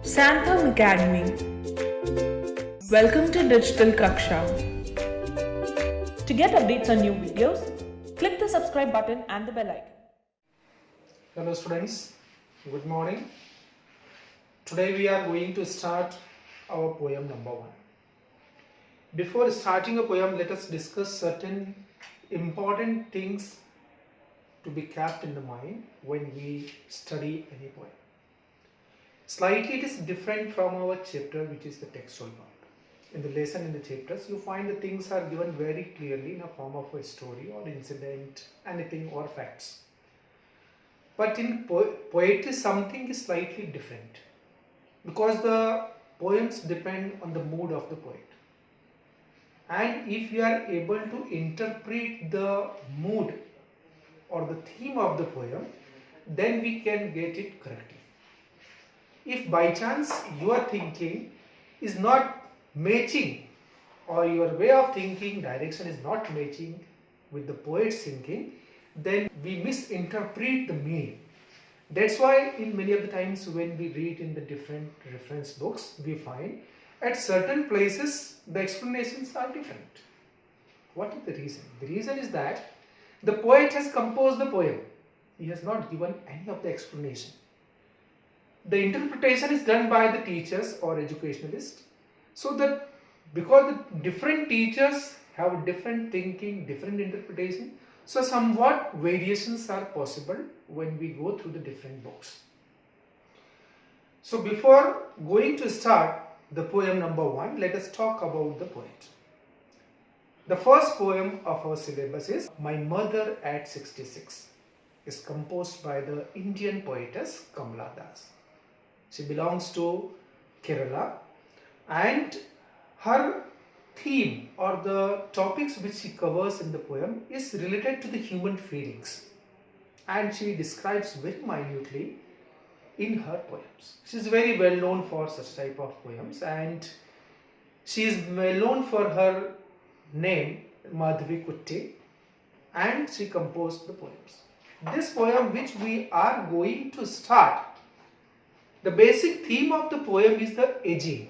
Santham Academy. Welcome to Digital Kaksha. To get updates on new videos, click the subscribe button and the bell icon. Hello students, good morning. Today we are going to start our poem number 1. Before starting a poem, let us discuss certain important things to be kept in the mind when we study any poem. Slightly it is different from our chapter, which is the textual part. In the lesson, in the chapters, you find the things are given very clearly in a form of a story or incident, anything or facts. But in poetry, something is slightly different because the poems depend on the mood of the poet. And if you are able to interpret the mood or the theme of the poem, then we can get it correctly. If by chance your thinking is not matching or your way of thinking direction is not matching with the poet's thinking, then we misinterpret the meaning. That's why in many of the times when we read in the different reference books, we find at certain places the explanations are different. What is the reason? The reason is that the poet has composed the poem. He has not given any of the explanation. The interpretation is done by the teachers or educationalists. So that because the different teachers have different thinking, different interpretation, so somewhat variations are possible when we go through the different books. So before going to start the poem number 1, let us talk about the poet. The first poem of our syllabus is My Mother at 66. Is composed by the Indian poetess Kamala Das. She belongs to Kerala and her theme or the topics which she covers in the poem is related to the human feelings, and she describes very minutely in her poems. She is very well known for such type of poems, and she is well known for her name Madhavi Kutte, and she composed the poems. This poem which we are going to start, the basic theme of the poem is the aging.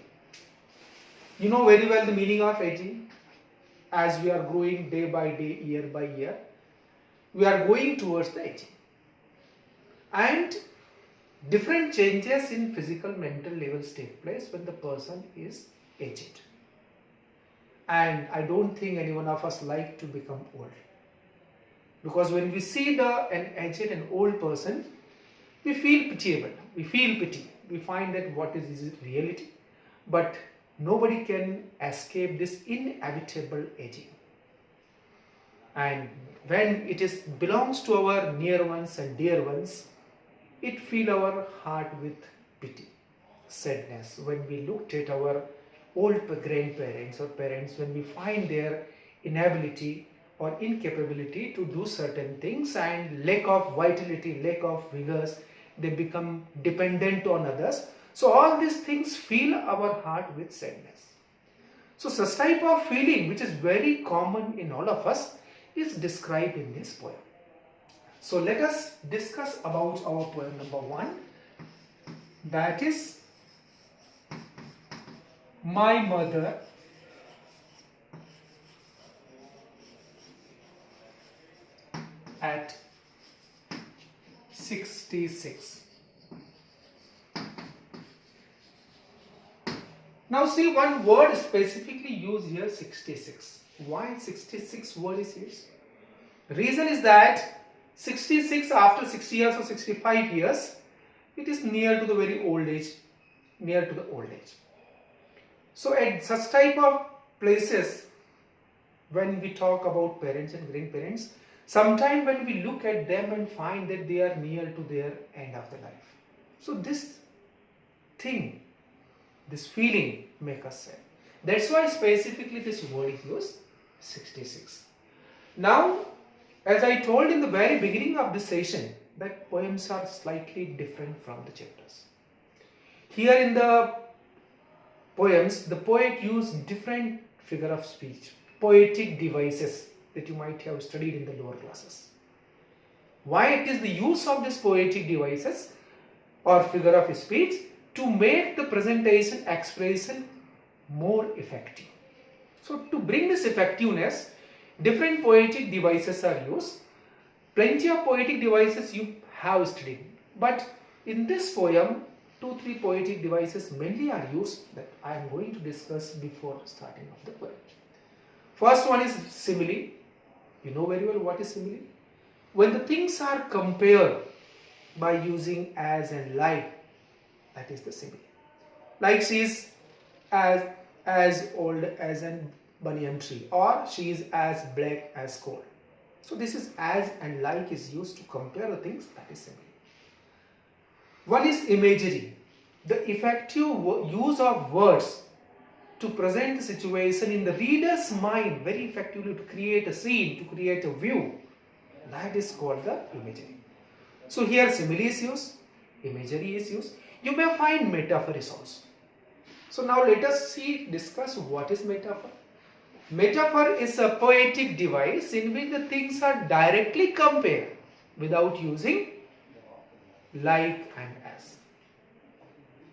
You know very well the meaning of aging. As we are growing day by day, year by year, we are going towards the aging. And different changes in physical, mental levels take place when the person is aged. And I don't think any one of us like to become old. Because when we see an aged and old person, we feel pitiable, we feel pity, we find that what is it reality, but nobody can escape this inevitable aging. And when it belongs to our near ones and dear ones, it fills our heart with pity, sadness. When we looked at our old grandparents or parents, when we find their inability or incapability to do certain things and lack of vitality, lack of vigors, they become dependent on others. So all these things fill our heart with sadness. So such type of feeling, which is very common in all of us, is described in this poem. So let us discuss about our poem number 1, that is My Mother at 66. Now see one word specifically used here, 66. Why 66 word is used? Reason is that 66 after 60 years or 65 years, it is near to the very old age, near to the old age. So at such type of places, when we talk about parents and grandparents, sometimes when we look at them and find that they are near to their end of the life. So this thing, this feeling make us sad. That's why specifically this word is used, 66. Now, as I told in the very beginning of this session, that poems are slightly different from the chapters. Here in the poems, the poet used different figure of speech, poetic devices that you might have studied in the lower classes. why it is the use of these poetic devices or figure of speech to make the presentation expression more effective. So to bring this effectiveness, different poetic devices are used. Plenty of poetic devices you have studied, but in this poem, 2-3 poetic devices mainly are used that I am going to discuss before starting of the poem. First one is simile. You know very well what is simile. When the things are compared by using as and like, that is the simile. Like she is as old as an banyan tree, or she is as black as coal. So this is as and like is used to compare the things, that is simile. One is imagery, the effective use of words to present the situation in the reader's mind very effectively, to create a scene, to create a view. That is called the imagery. So here simile is used, imagery is used. You may find metaphors also. So now let us discuss what is metaphor. Metaphor is a poetic device in which the things are directly compared without using like and as.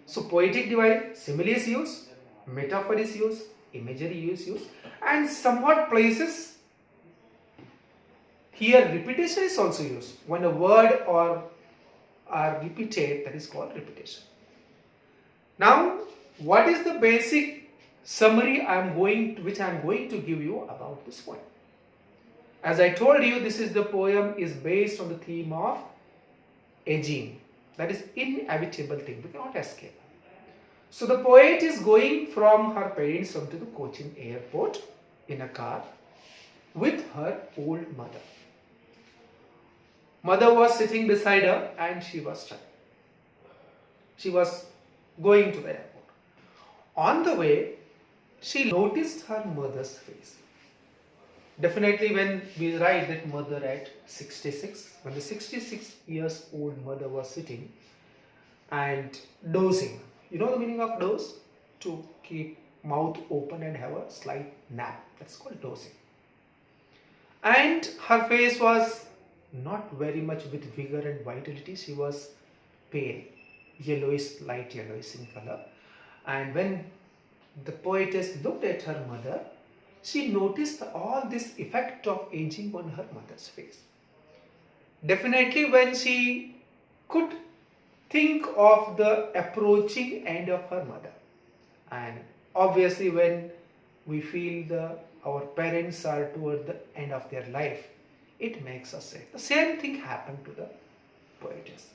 So poetic device, simile is used, metaphor is used, imagery is used, and somewhat places here repetition is also used. When a word or are repeated, that is called repetition. Now, what is the basic summary which I am going to give you about this poem? As I told you, the poem is based on the theme of aging. That is inevitable thing, we cannot escape. So the poet is going from her parents onto the Cochin airport in a car with her old mother. Mother was sitting beside her and she was stuck. She was going to the airport. On the way, she noticed her mother's face. Definitely when we write that mother at 66, when the 66 years old mother was sitting and dozing. You know the meaning of doze? To keep mouth open and have a slight nap. That's called dozing. And her face was not very much with vigor and vitality. She was pale, yellowish, light yellowish in color. And when the poetess looked at her mother, she noticed all this effect of aging on her mother's face. Definitely when she could think of the approaching end of her mother, and obviously when we feel our parents are toward the end of their life, it makes us sad. The same thing happened to the poetess.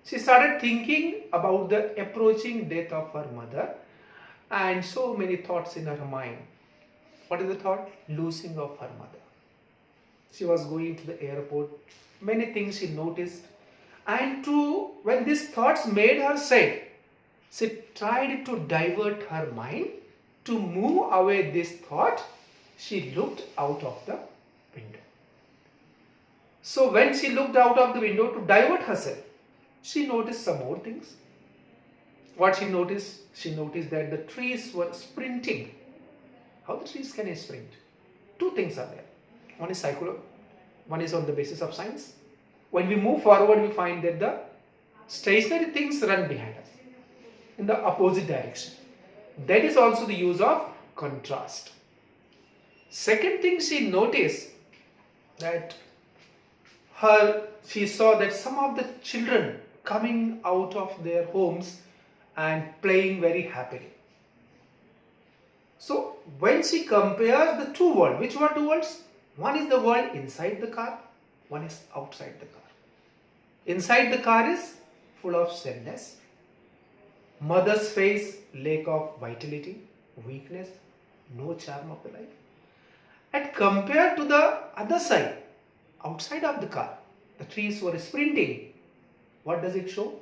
She started thinking about the approaching death of her mother, and so many thoughts in her mind. What is the thought? Losing of her mother. She was going to the airport. Many things she noticed. And when these thoughts made her sad, she tried to divert her mind to move away this thought. She looked out of the window. So when she looked out of the window to divert herself, she noticed some more things. What she noticed? She noticed that the trees were sprinting. How the trees can sprint? Two things are there. One is psychology, one is on the basis of science. When we move forward, we find that the stationary things run behind us in the opposite direction. That is also the use of contrast. Second thing she noticed that she saw that some of the children coming out of their homes and playing very happily. So when she compares the two worlds, which were two worlds? One is the world inside the car, one is outside the car. Inside the car is full of sadness, mother's face, lack of vitality, weakness, no charm of the life. And compared to the other side, outside of the car, the trees were sprinting. What does it show?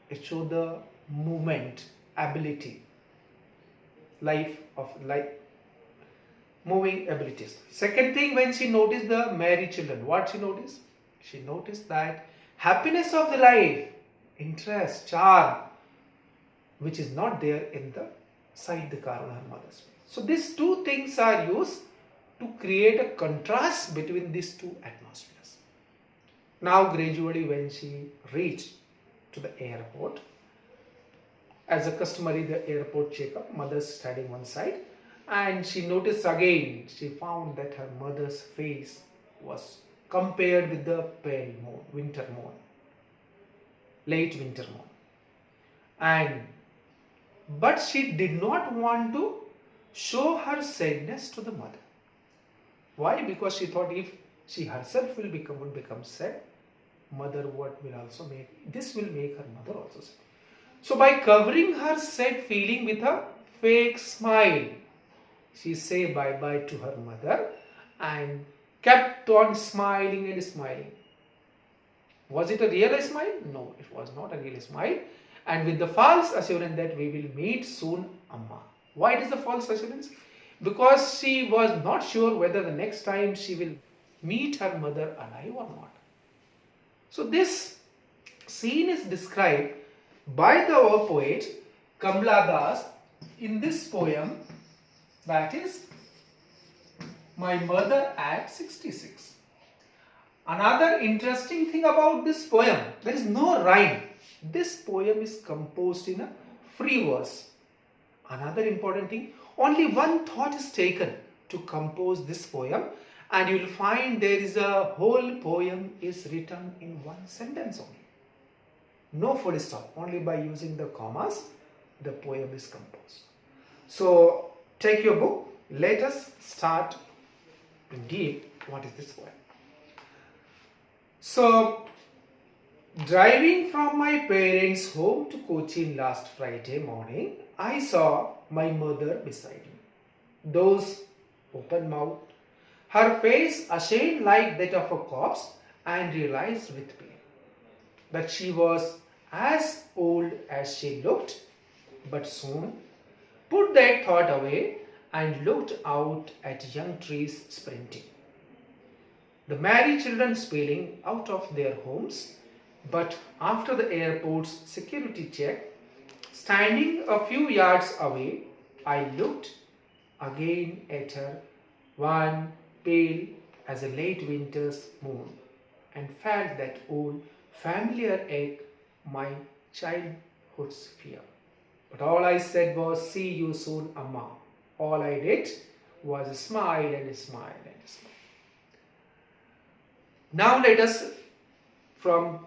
It shows the movement, ability, moving abilities. Second thing, when she noticed the merry children, what she noticed? She noticed that happiness of the life, interest, charm, which is not there inside the car on her mother's face. So these two things are used to create a contrast between these two atmospheres. Now gradually when she reached to the airport, as a customary the airport checkup, mother's standing one side, and she noticed again, she found that her mother's face was compared with the pale moon, winter moon, late winter moon. And but she did not want to show her sadness to the mother. Why? Because she thought if she herself will become sad, mother what will also make, this will make her mother also sad. So by covering her sad feeling with a fake smile, she say bye-bye to her mother and kept on smiling and smiling. Was it a real smile? No, it was not a real smile. And with the false assurance that we will meet soon, Amma. Why it is the false assurance? Because she was not sure whether the next time she will meet her mother alive or not. So this scene is described by our poet Kamla Das in this poem, that is My Mother at 66. Another interesting thing about this poem, there is no rhyme. This poem is composed in a free verse. Another important thing, only one thought is taken to compose this poem, and you will find there is a whole poem is written in one sentence only. No full stop, only by using the commas the poem is composed. So take your book, let us start indeed what is this poem. So, driving from my parents' home to Cochin last Friday morning, I saw my mother beside me. Those open-mouthed, her face ashamed like that of a corpse, and realized with pain that she was as old as she looked, but soon put that thought away and looked out at young trees sprinting, the merry children spilling out of their homes. But after the airport's security check, standing a few yards away, I looked again at her, one pale as a late winter's moon, and felt that old familiar ache, my childhood's fear. But all I said was, see you soon, Amma. All I did was smile and smile and smile. Now let us, from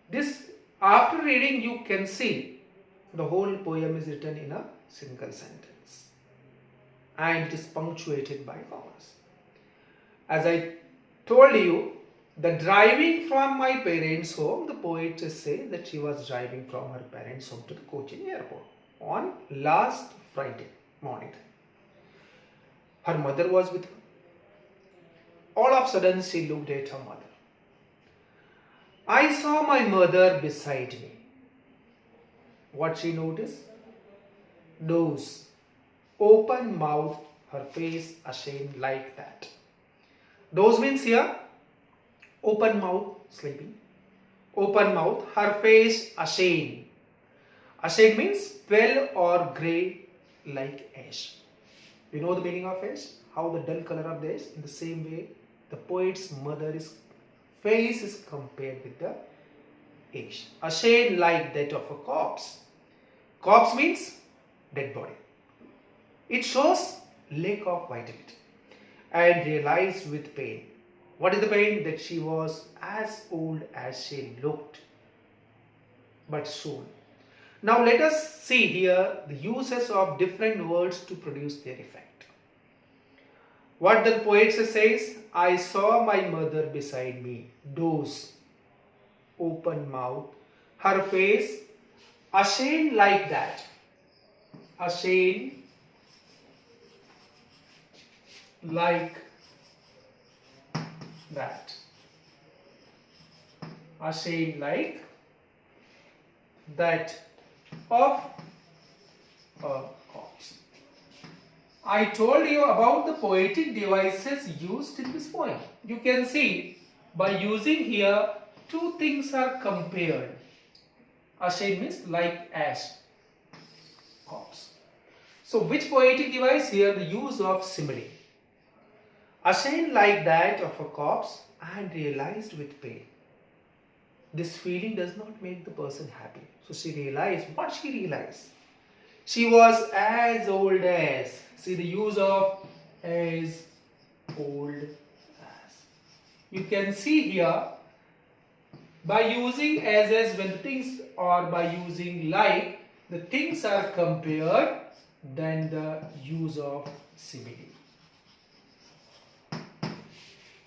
this, after reading you can see the whole poem is written in a single sentence and it is punctuated by commas. As I told you, the driving from my parents' home, the poet says that she was driving from her parents' home to the Cochin airport on last Friday morning. Her mother was with her. All of a sudden she looked at her mother. I saw my mother beside me. What she noticed? Nose, open mouth, her face ashamed like that. Those means here, open mouth, sleeping. Open mouth, her face ashamed. Ashamed means pale or grey like ash. You know the meaning of ash? How the dull color of the ash? In the same way, the poet's mother's face is compared with the ash. Ashamed like that of a corpse. Corpse means dead body. It shows lack of vitality and realized with pain. What is the pain? That she was as old as she looked, but soon. Now let us see here the uses of different words to produce their effect. What the poet says, I saw my mother beside me, doze, open mouth, her face ashamed like that. Ashamed like that. Ashamed like that of a corpse. I told you about the poetic devices used in this poem. You can see by using here two things are compared. Ashamed means like ash, corpse. So which poetic device here? The use of simile. Ashamed like that of a corpse and realized with pain. this feeling does not make the person happy. So she realized, what she realized? She was as old as. See the use of as old as. You can see here, by using as when the things, or by using like, the things are compared, then the use of simile.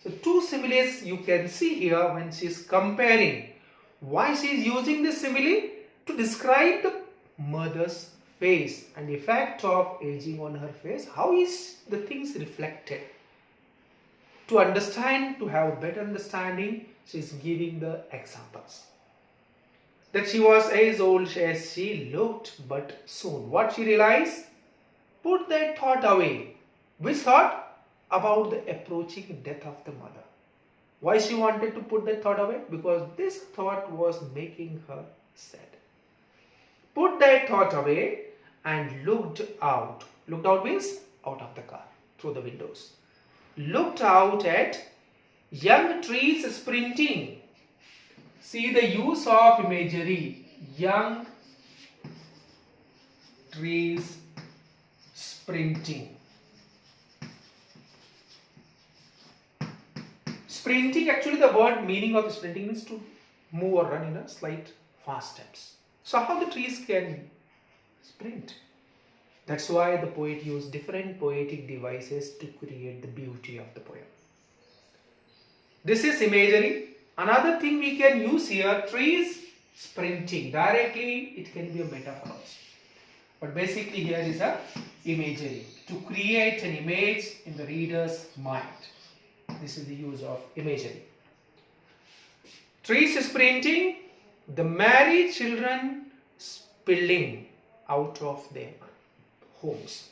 So two similes you can see here when she is comparing. Why she is using this simile? To describe the mother's face and effect of aging on her face. How is the things reflected? To understand, to have a better understanding, she is giving the examples. That she was as old as she looked, but soon. What she realized? Put that thought away. Which thought? About the approaching death of the mother. Why she wanted to put that thought away? Because this thought was making her sad. Put that thought away and looked out. Looked out means out of the car, through the windows. Looked out at young trees sprinting. See the use of imagery. Young trees sprinting. Sprinting, actually the word meaning of sprinting means to move or run in a slight fast steps. So how the trees can sprint? That's why the poet used different poetic devices to create the beauty of the poem. This is imagery. Another thing we can use here, trees sprinting. Directly it can be a metaphor also. But basically here is a imagery. To create an image in the reader's mind. This is the use of imagery. Trees sprinting, the married children spilling out of their homes.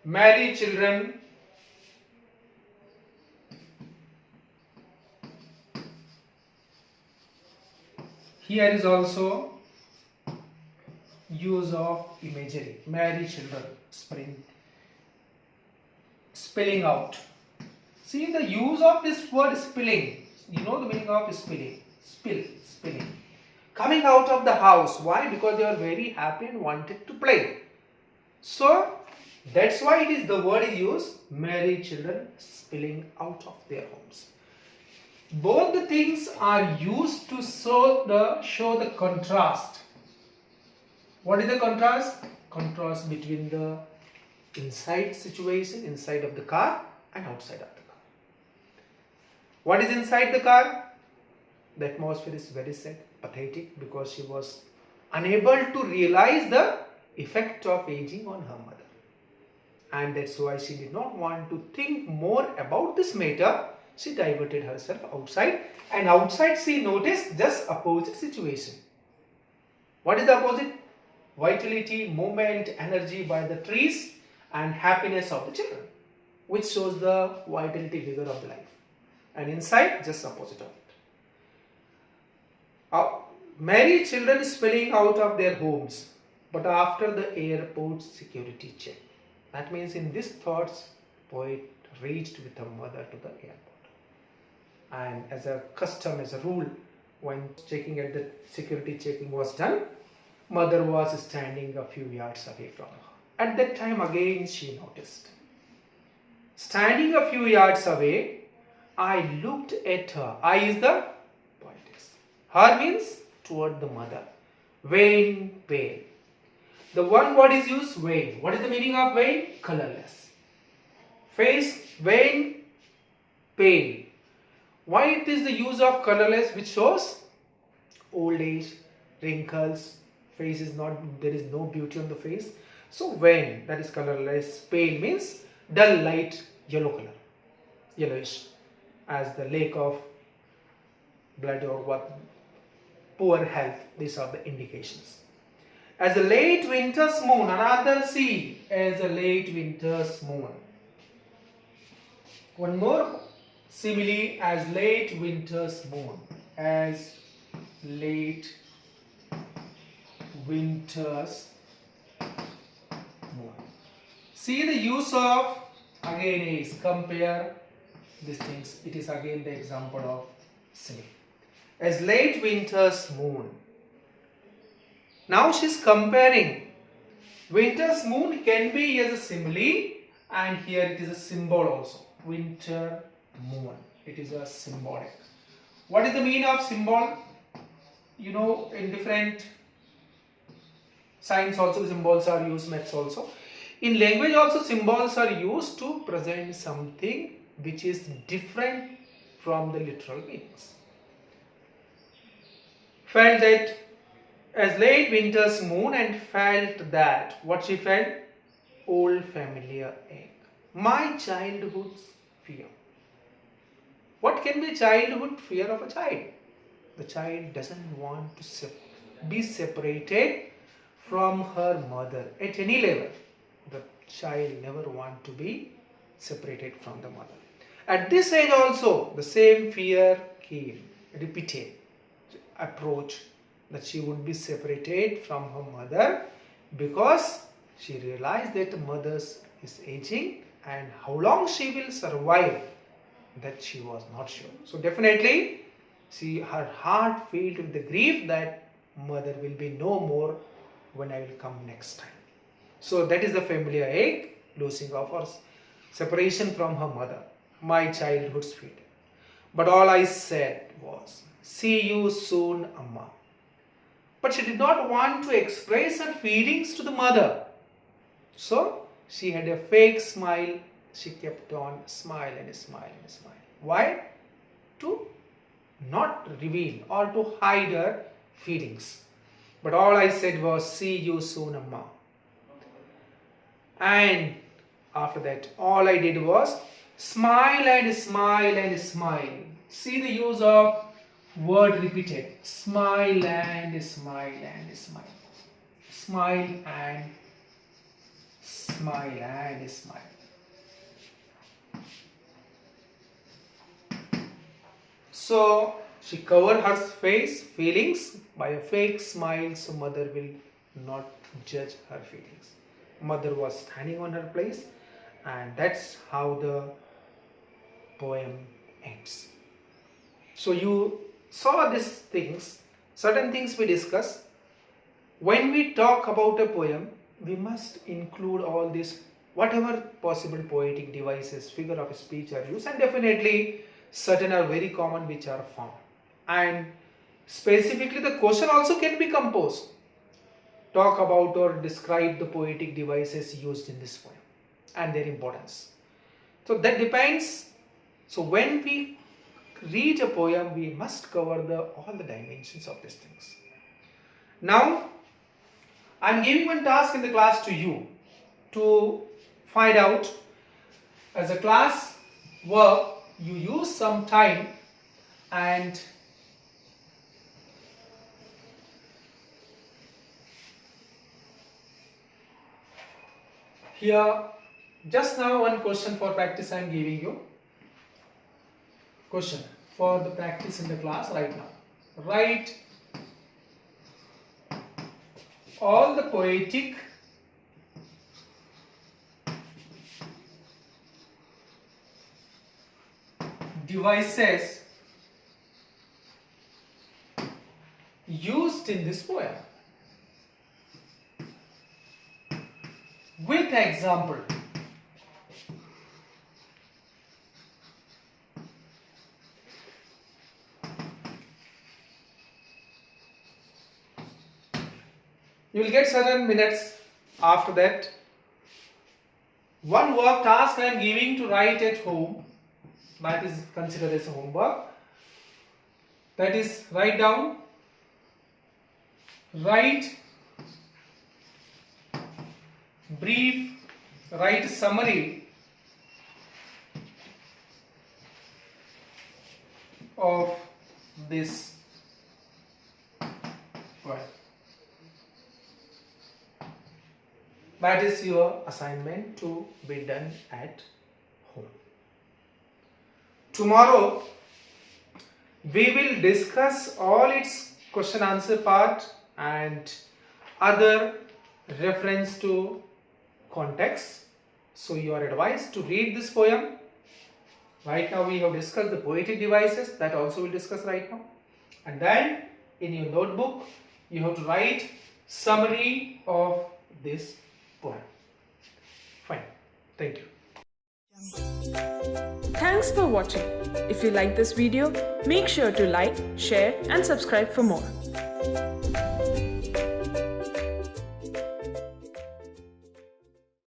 Married children here is also use of imagery. Married children spilling out. See the use of this word spilling. You know the meaning of spilling. Spilling. Coming out of the house. Why? Because they are very happy and wanted to play. So that's why it is the word is used. Married children spilling out of their homes. Both the things are used to show the contrast. What is the contrast? Contrast between the inside situation, inside of the car, and outside of the car. What is inside the car? The atmosphere is very sad, pathetic, because she was unable to realize the effect of aging on her mother. And that's why she did not want to think more about this matter. She diverted herself outside, and outside she noticed just opposite situation. What is the opposite? Vitality, movement, energy by the trees, and happiness of the children, which shows the vitality, vigor of the life. And inside, just opposite of it. Married children spilling out of their homes, but after the airport security check. That means in these thoughts, poet reached with her mother to the airport. And as a custom, as a rule, when checking at the security checking was done, mother was standing a few yards away from her. At that time again she noticed. Standing a few yards away, I looked at her. I is the poetess. Her means toward the mother. Wan, pale. The one word is used, wan. What is the meaning of wan? Colorless. Face, wan, pale. Why it is the use of colorless, which shows old age, wrinkles, face is not, there is no beauty on the face. So wan, that is colorless. Pale means dull light yellow color, yellowish, as the lack of blood or what, poor health. These are the indications. As a late winter's moon, another see as a late winter's moon. One more simile, as late winter's moon, as late winter's moon. See the use of, again is compare these things. It is again the example of simile. as late winter's moon. Now she's comparing. Winter's moon can be as a simile, and here it is a symbol also. Winter moon. It is a symbolic. What is the meaning of symbol? You know, in different science also symbols are used, maths also. In language also symbols are used to present something which is different from the literal meanings. Felt that as late winter's moon, and felt that, what she felt? Old familiar ache. My childhood's fear. What can be childhood fear of a child? The child doesn't want to be separated from her mother at any level. The child never wants to be separated from the mother. At this age also, the same fear came, repeated approach, that she would be separated from her mother because she realized that mother is aging and how long she will survive, that she was not sure. So definitely her heart filled with the grief that mother will be no more when I will come next time. So that is the familiar ache, losing of or separation from her mother, my childhood's fear. But all I said was, see you soon, Amma. But she did not want to express her feelings to the mother. So she had a fake smile. She kept on smile and smile and smile. Why? To not reveal or to hide her feelings. But all I said was, see you soon, Amma. And after that, all I did was smile and smile and smile. See the use of word repeated. Smile and smile and smile. Smile and smile and smile. So she covered her feelings by a fake smile, so mother will not judge her feelings. Mother was standing on her place, and that's how the poem ends. So you saw these things, certain things we discuss. When we talk about a poem, we must include all this, whatever possible poetic devices, figure of speech are used, and definitely certain are very common which are found. And specifically the question also can be composed. Talk about or describe the poetic devices used in this poem and their importance. So that depends. So when we read a poem, we must cover all the dimensions of these things. Now, I am giving one task in the class to you to find out. As a class work, you use some time and here just now one question for practice I am giving you. Question for the practice in the class right now. Write all the poetic devices used in this poem with example. You will get certain minutes after that. One work task I am giving to write at home, that is considered as a homework. That is, write down, write brief, write summary of this poem. That is your assignment to be done at home. Tomorrow we will discuss all its question answer part and other reference to context. So you are advised to read this poem. Right now we have discussed the poetic devices, that also we'll discuss right now. and then in your notebook you have to write summary of this poem. Fine. Thank you. Thanks for watching. If you like this video, make sure to like, share and subscribe for more.